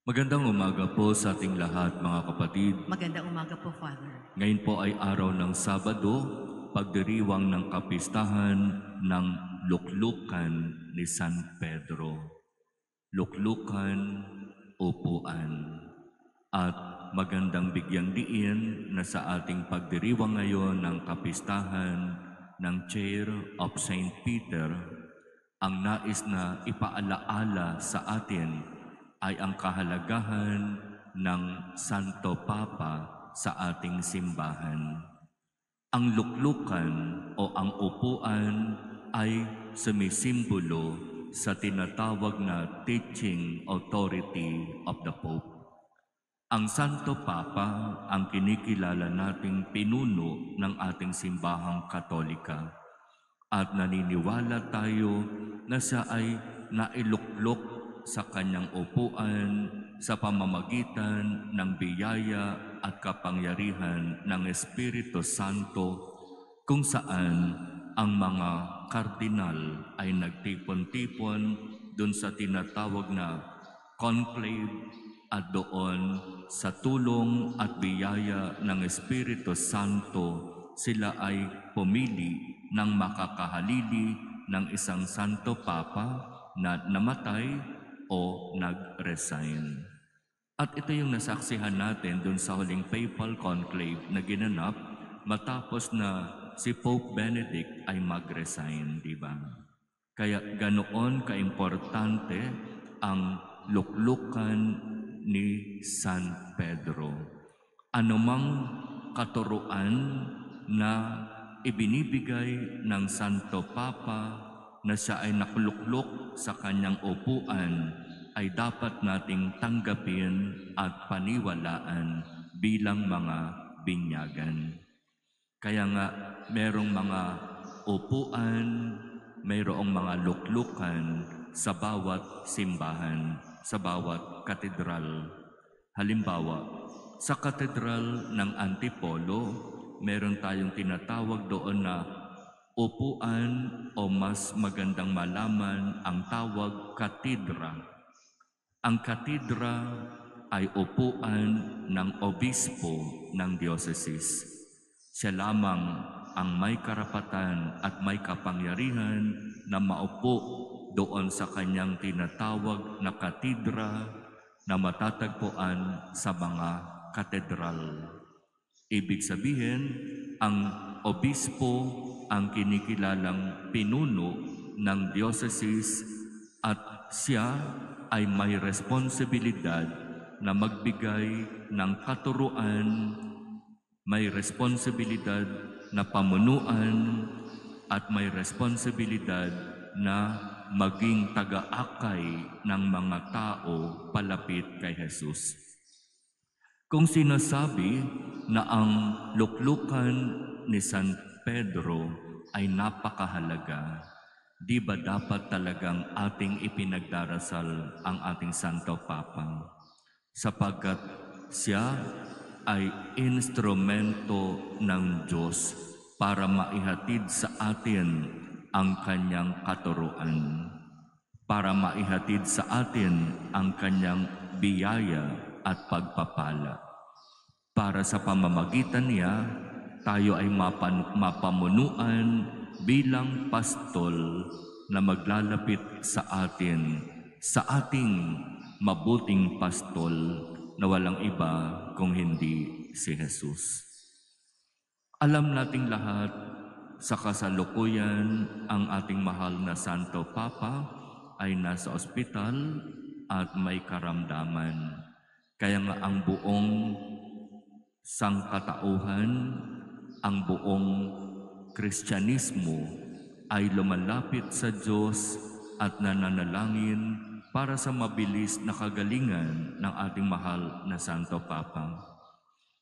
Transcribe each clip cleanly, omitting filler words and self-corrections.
Magandang umaga po sa ating lahat, mga kapatid. Magandang umaga po, Father. Ngayon po ay araw ng Sabado, pagdiriwang ng kapistahan ng Luklukan ni San Pedro. Luklukan, upuan. At magandang bigyang diin na sa ating pagdiriwang ngayon ng kapistahan ng Chair of St. Peter, ang nais na ipaalaala sa atin ay ang kahalagahan ng Santo Papa sa ating simbahan. Ang luklukan o ang upuan ay sumisimbolo sa tinatawag na teaching authority of the Pope. Ang Santo Papa ang kinikilala nating pinuno ng ating simbahang Katolika at naniniwala tayo na siya ay nailuklok sa kanyang upuan sa pamamagitan ng biyaya at kapangyarihan ng Espiritu Santo, kung saan ang mga kardinal ay nagtipon-tipon dun sa tinatawag na conclave, at doon sa tulong at biyaya ng Espiritu Santo sila ay pumili ng makakahalili ng isang Santo Papa na namatay o nag-resign. At ito yung nasaksihan natin dun sa huling papal conclave na ginanap matapos na si Pope Benedict ay mag-resign, di ba? Kaya ganoon kaimportante ang luklukan ni San Pedro. Anumang katuruan na ibinibigay ng Santo Papa na siya ay nakuluklok sa kanyang upuan ay dapat nating tanggapin at paniwalaan bilang mga binyagan. Kaya nga merong mga upuan, mayroong mga luklukan sa bawat simbahan, sa bawat katedral. Halimbawa, sa katedral ng Antipolo, meron tayong tinatawag doon na upuan o mas magandang malaman ang tawag katedra. Ang katedra ay upuan ng obispo ng diocese. Siya lamang ang may karapatan at may kapangyarihan na maupo doon sa kanyang tinatawag na katedra na matatagpuan sa mga katedral. Ibig sabihin, ang obispo ang kinikilalang pinuno ng diocese at siya ay may responsibilidad na magbigay ng katuruan, may responsibilidad na pamunuan, at may responsibilidad na maging taga-akay ng mga tao palapit kay Jesus. Kung sinasabi na ang luklukan ni San Pedro ay napakahalaga, di ba dapat talagang ating ipinagdarasal ang ating Santo Papa? Sapagkat siya ay instrumento ng Diyos para maihatid sa atin ang kanyang katuruan, para maihatid sa atin ang kanyang biyaya at pagpapala. Para sa pamamagitan niya, tayo ay mapamunuan bilang pastol na maglalapit sa atin, sa ating mabuting pastol na walang iba kung hindi si Jesus. Alam nating lahat sa kasalukuyan ang ating mahal na Santo Papa ay nasa ospital at may karamdaman. Kaya nga ang buong sangkatauhan, ang buong Kristyanismo ay lumalapit sa Diyos at nananalangin para sa mabilis na kagalingan ng ating mahal na Santo Papa.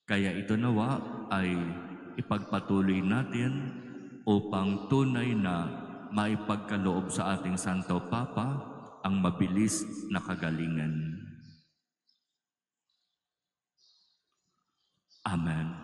Kaya ito nawa ay ipagpatuloy natin upang tunay na maipagkaloob sa ating Santo Papa ang mabilis na kagalingan. Amen.